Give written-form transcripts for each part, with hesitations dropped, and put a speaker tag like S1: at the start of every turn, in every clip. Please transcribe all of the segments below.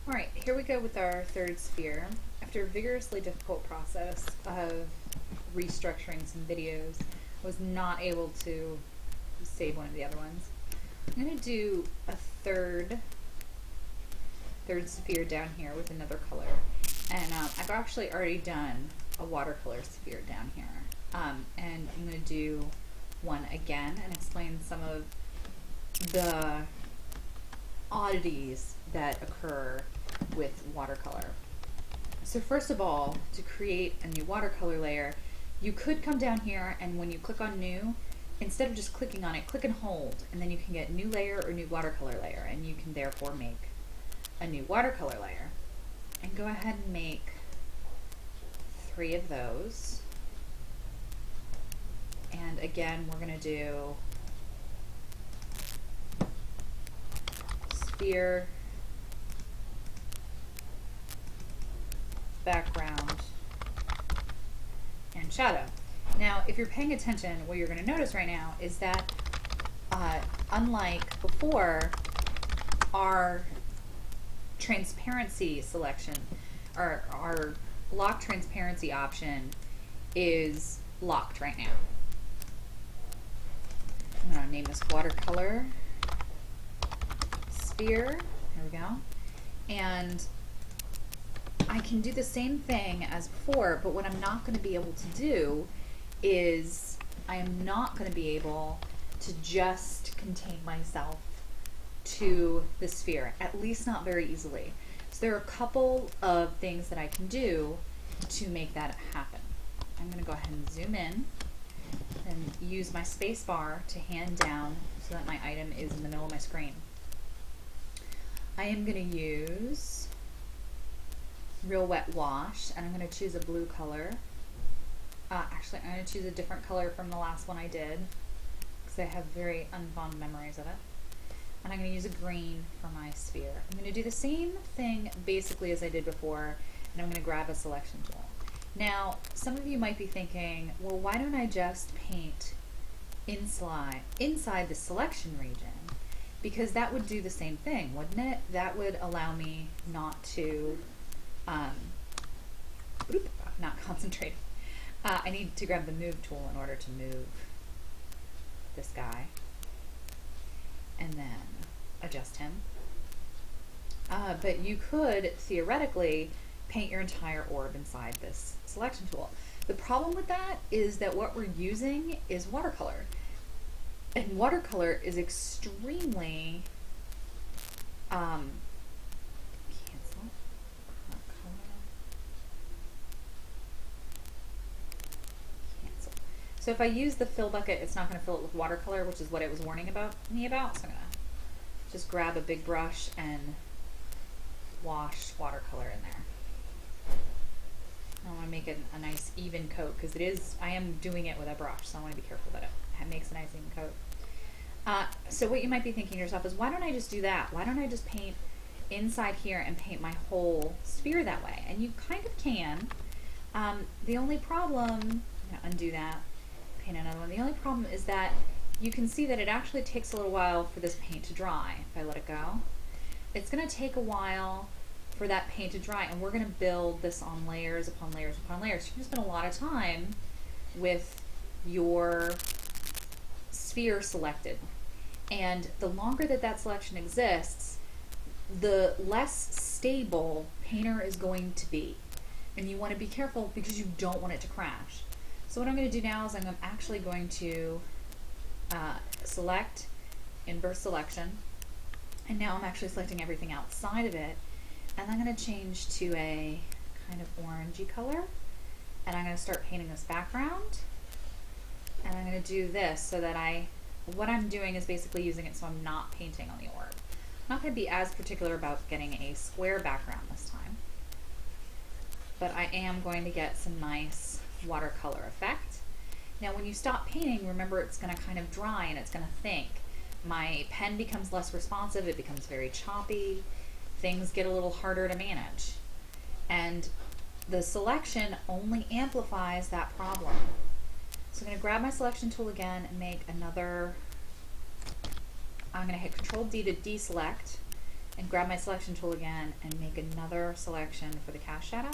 S1: All right, here we go with our third sphere. After a vigorously difficult process of restructuring some videos, I was not able to save one of the other ones. I'm going to do a third sphere down here with another color. And I've actually already done a watercolor sphere down here. And I'm going to do one again and explain some of the oddities that occur with watercolor. So first of all, to create a new watercolor layer, you could come down here and when you click on new, instead of just clicking on it, click and hold, and then you can get new layer or new watercolor layer, and you can therefore make a new watercolor layer. And go ahead and make 3 of those. And again, we're going to do sphere, background, and shadow. Now, if you're paying attention, what you're going to notice right now is that unlike before, our transparency selection, our lock transparency option is locked right now. I'm going to name this watercolor sphere. There we go. And I can do the same thing as before, but what I'm not going to be able to do is I am not going to be able to just contain myself to the sphere, at least not very easily. So there are a couple of things that I can do to make that happen. I'm going to go ahead and zoom in and use my space bar to hand down so that my item is in the middle of my screen. I am going to use Real Wet Wash, and I'm going to choose a blue color. Actually, I'm going to choose a different color from the last one I did because I have very unfond memories of it. And I'm going to use a green for my sphere. I'm going to do the same thing basically as I did before, and I'm going to grab a selection tool. Now, some of you might be thinking, well, why don't I just paint inside the selection region? Because that would do the same thing, wouldn't it? That would allow me not to not concentrate. I need to grab the move tool in order to move this guy and then adjust him. But you could theoretically paint your entire orb inside this selection tool. The problem with that is that what we're using is watercolor. And watercolor is extremely cancel. So if I use the fill bucket, it's not going to fill it with watercolor, which is what it was warning me about. So I'm going to just grab a big brush and wash watercolor in there. I want to make it a nice even coat because I am doing it with a brush, so I want to be careful that it makes a nice even coat. So what you might be thinking to yourself is, why don't I just do that? Why don't I just paint inside here and paint my whole sphere that way? And you kind of can. The only problem, I'm going to undo that, paint another one. The only problem is that you can see that it actually takes a little while for this paint to dry if I let it go. It's going to take a while for that paint to dry, and we're going to build this on layers upon layers upon layers. You're going to spend a lot of time with your sphere selected. And the longer that selection exists, the less stable Painter is going to be. And you want to be careful because you don't want it to crash. So what I'm going to do now is I'm actually going to select inverse selection. And now I'm actually selecting everything outside of it. And I'm going to change to a kind of orangey color. And I'm going to start painting this background. And I'm going to do this so that what I'm doing is basically using it so I'm not painting on the orb. I'm not going to be as particular about getting a square background this time. But I am going to get some nice watercolor effect. Now when you stop painting, remember it's going to kind of dry and it's going to think. My pen becomes less responsive, it becomes very choppy, things get a little harder to manage. And the selection only amplifies that problem. So I'm going to grab my selection tool again and make another, I'm going to hit Control D to deselect, and grab my selection tool again and make another selection for the cast shadow,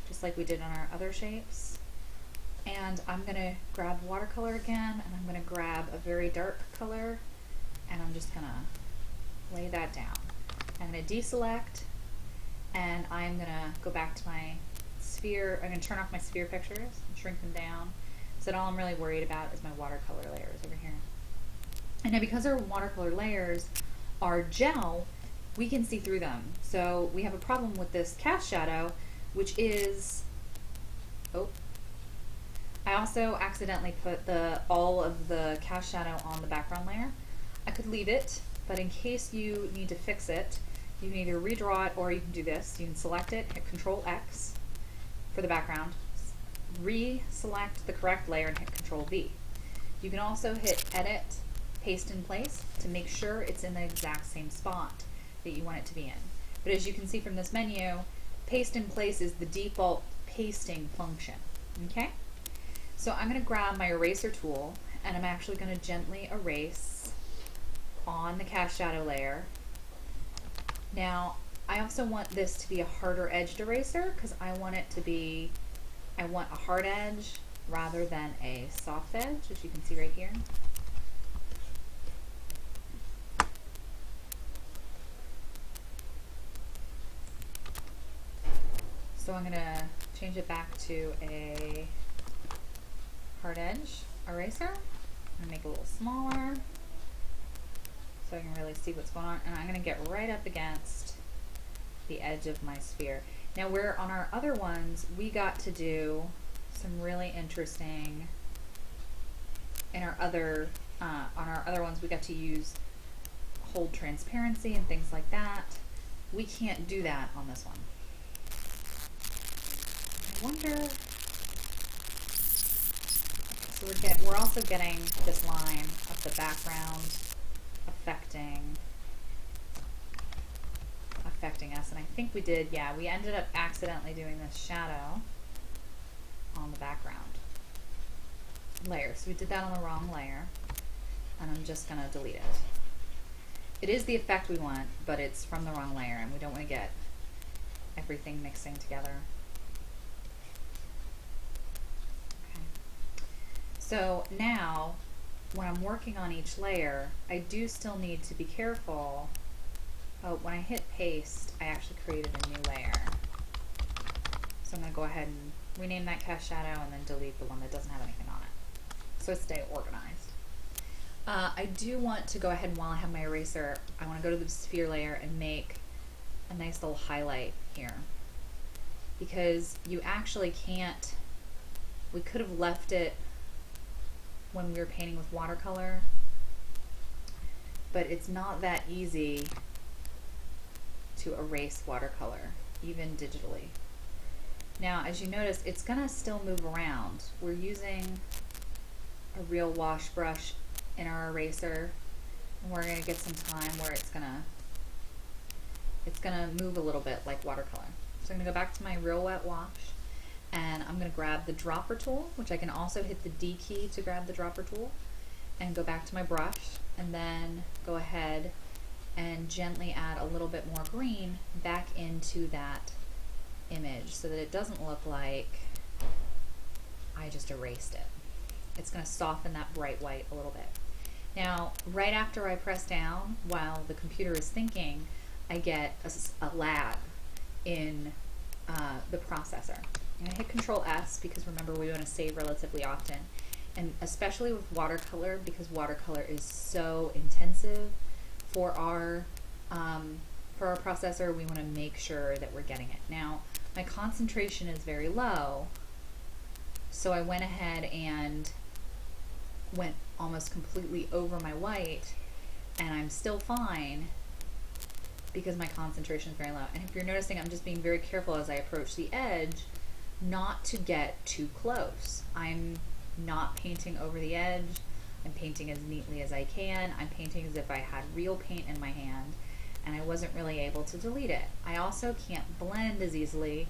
S1: just like we did on our other shapes. And I'm gonna grab watercolor again, and I'm gonna grab a very dark color, and I'm just gonna lay that down. I'm gonna deselect, and I'm gonna go back to my sphere. I'm gonna turn off my sphere pictures and shrink them down, so that all I'm really worried about is my watercolor layers over here. And now because our watercolor layers are gel, we can see through them. So we have a problem with this cast shadow, which is, oh, I also accidentally put all of the cast shadow on the background layer. I could leave it, but in case you need to fix it, you can either redraw it or you can do this. You can select it, hit Control X for the background, re-select the correct layer and hit Control V. You can also hit Edit, Paste in Place to make sure it's in the exact same spot that you want it to be in. But as you can see from this menu, Paste in Place is the default pasting function, okay? So I'm gonna grab my eraser tool, and I'm actually gonna gently erase on the cast shadow layer. Now, I also want this to be a harder edged eraser because I want a hard edge rather than a soft edge, as you can see right here. So I'm gonna change it back to a hard edge eraser. I'm gonna make it a little smaller so I can really see what's going on, and I'm gonna get right up against the edge of my sphere. Now, where on our other ones we got to do some really interesting, on our other ones we got to hold transparency and things like that. We can't do that on this one. I wonder. So we're also getting this line of the background affecting us, and I think we did, yeah, we ended up accidentally doing this shadow on the background layer. So we did that on the wrong layer, and I'm just gonna delete it. It is the effect we want, but it's from the wrong layer, and we don't want to get everything mixing together. Okay. So now, when I'm working on each layer, I do still need to be careful. Oh, when I hit paste, I actually created a new layer. So I'm going to go ahead and rename that cast shadow and then delete the one that doesn't have anything on it, so it stay organized. I do want to go ahead, and while I have my eraser, I want to go to the sphere layer and make a nice little highlight here, because you actually can't, we could have left it when we were painting with watercolor, but it's not that easy to erase watercolor, even digitally. Now, as you notice, it's gonna still move around. We're using a real wash brush in our eraser, and we're gonna get some time where it's gonna move a little bit like watercolor. So I'm gonna go back to my Real Wet Wash, and I'm going to grab the dropper tool, which I can also hit the D key to grab the dropper tool, and go back to my brush, and then go ahead and gently add a little bit more green back into that image so that it doesn't look like I just erased it. It's going to soften that bright white a little bit. Now, right after I press down, while the computer is thinking, I get a lag in the processor. I'm going to hit Control S because remember, we want to save relatively often, and especially with watercolor, because watercolor is so intensive for our processor. We want to make sure that we're getting it. Now, my concentration is very low, so I went ahead and went almost completely over my white, and I'm still fine because my concentration is very low. And if you're noticing, I'm just being very careful as I approach the edge not to get too close. I'm not painting over the edge. I'm painting as neatly as I can. I'm painting as if I had real paint in my hand, and I wasn't really able to delete it. I also can't blend as easily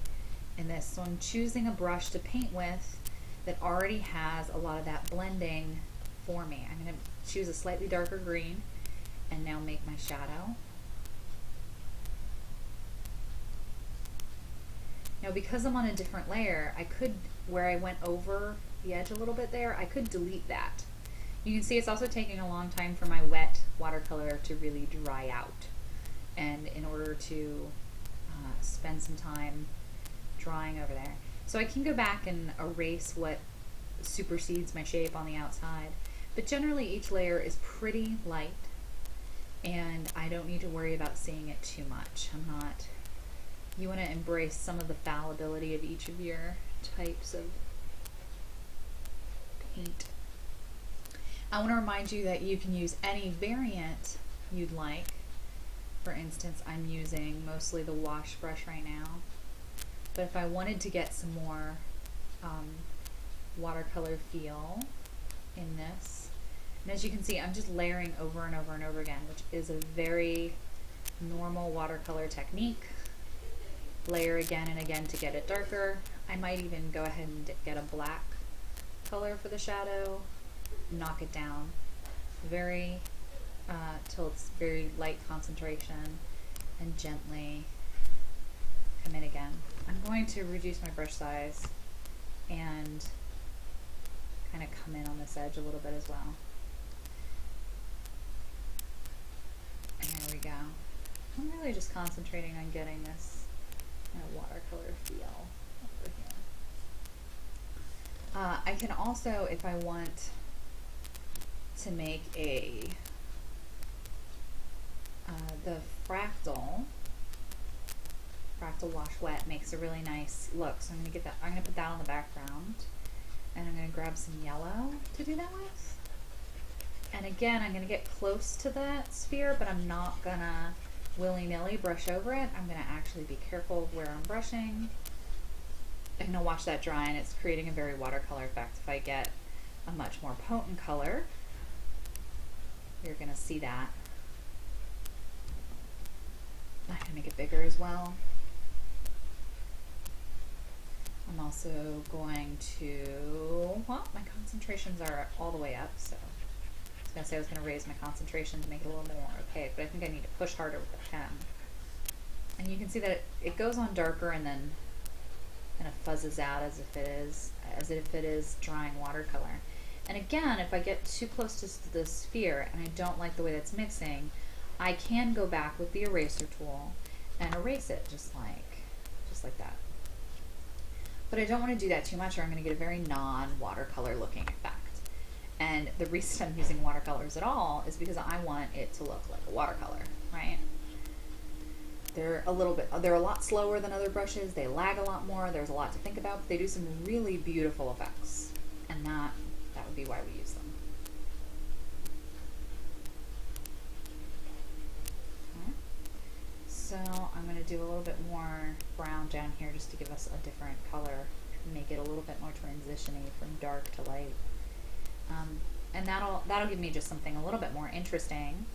S1: in this, so I'm choosing a brush to paint with that already has a lot of that blending for me. I'm going to choose a slightly darker green and now make my shadow. Now because I'm on a different layer, I could, where I went over the edge a little bit there, I could delete that. You can see it's also taking a long time for my wet watercolor to really dry out. And in order to spend some time drawing over there. So I can go back and erase what supersedes my shape on the outside. But generally each layer is pretty light and I don't need to worry about seeing it too much. You want to embrace some of the fallibility of each of your types of paint. I want to remind you that you can use any variant you'd like. For instance, I'm using mostly the wash brush right now, but if I wanted to get some more watercolor feel in this, and as you can see, I'm just layering over and over and over again, which is a very normal watercolor technique. Layer again and again to get it darker. I might even go ahead and get a black color for the shadow, knock it down very till it's very light concentration, and gently come in again. I'm going to reduce my brush size and kind of come in on this edge a little bit as well. And there we go. I'm really just concentrating on getting this kind of watercolor feel over here. I can also, if I want to make the fractal wash wet makes a really nice look. So I'm going to get that. I'm going to put that on the background, and I'm going to grab some yellow to do that with. And again, I'm going to get close to that sphere, but I'm not going to willy-nilly brush over it. I'm going to actually be careful of where I'm brushing. I'm going to watch that dry, and it's creating a very watercolor effect. If I get a much more potent color, you're going to see that. I'm going to make it bigger as well. I'm also going to, well, my concentrations are all the way up, so I was going to raise my concentration to make it a little more opaque, but I think I need to push harder with the pen. And you can see that it goes on darker and then kind of fuzzes out as if it is drying watercolor. And again, if I get too close to the sphere and I don't like the way that's mixing, I can go back with the eraser tool and erase it just like that. But I don't want to do that too much or I'm going to get a very non-watercolor looking effect. And the reason I'm using watercolors at all is because I want it to look like a watercolor, right? They're a lot slower than other brushes. They lag a lot more. There's a lot to think about, but they do some really beautiful effects. And that would be why we use them. So I'm going to do a little bit more brown down here just to give us a different color, make it a little bit more transition-y from dark to light. And that'll give me just something a little bit more interesting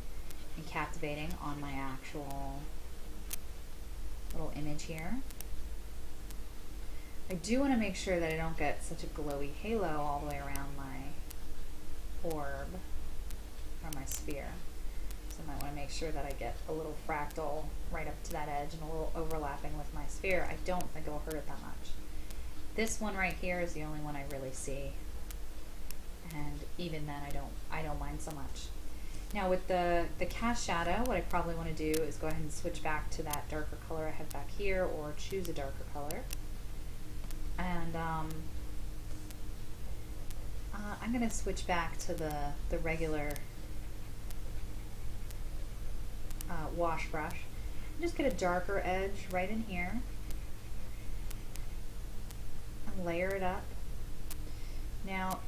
S1: and captivating on my actual little image here. I do want to make sure that I don't get such a glowy halo all the way around my orb or my sphere. So I might want to make sure that I get a little fractal right up to that edge and a little overlapping with my sphere. I don't think it'll hurt it that much. This one right here is the only one I really see. And even then I don't mind so much. Now with the cast shadow, what I probably want to do is go ahead and switch back to that darker color I have back here, or choose a darker color. And I'm going to switch back to the regular wash brush. Just get a darker edge right in here and layer it up. Now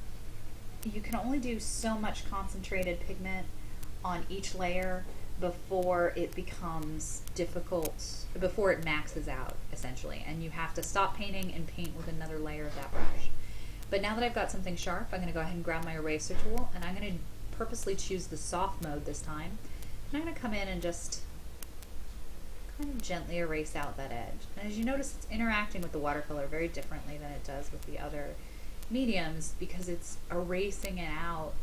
S1: you can only do so much concentrated pigment on each layer before it becomes difficult, before it maxes out essentially, and you have to stop painting and paint with another layer of that brush. But now that I've got something sharp, I'm going to go ahead and grab my eraser tool, and I'm going to purposely choose the soft mode this time, and I'm going to come in and just kind of gently erase out that edge. And as you notice, it's interacting with the watercolor very differently than it does with the other mediums, because it's erasing it out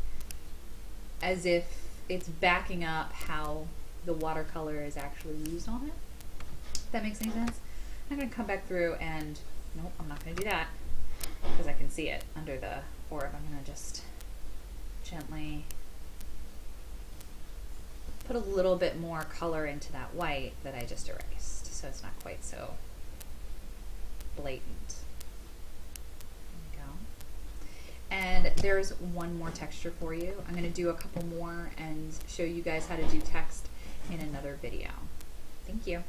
S1: as if it's backing up how the watercolor is actually used on it. If that makes any sense. I'm going to come back through and, nope, I'm not going to do that because I can see it under the orb. I'm going to just gently put a little bit more color into that white that I just erased, so it's not quite so blatant. There we go. And there's one more texture for you. I'm going to do a couple more and show you guys how to do text in another video. Thank you.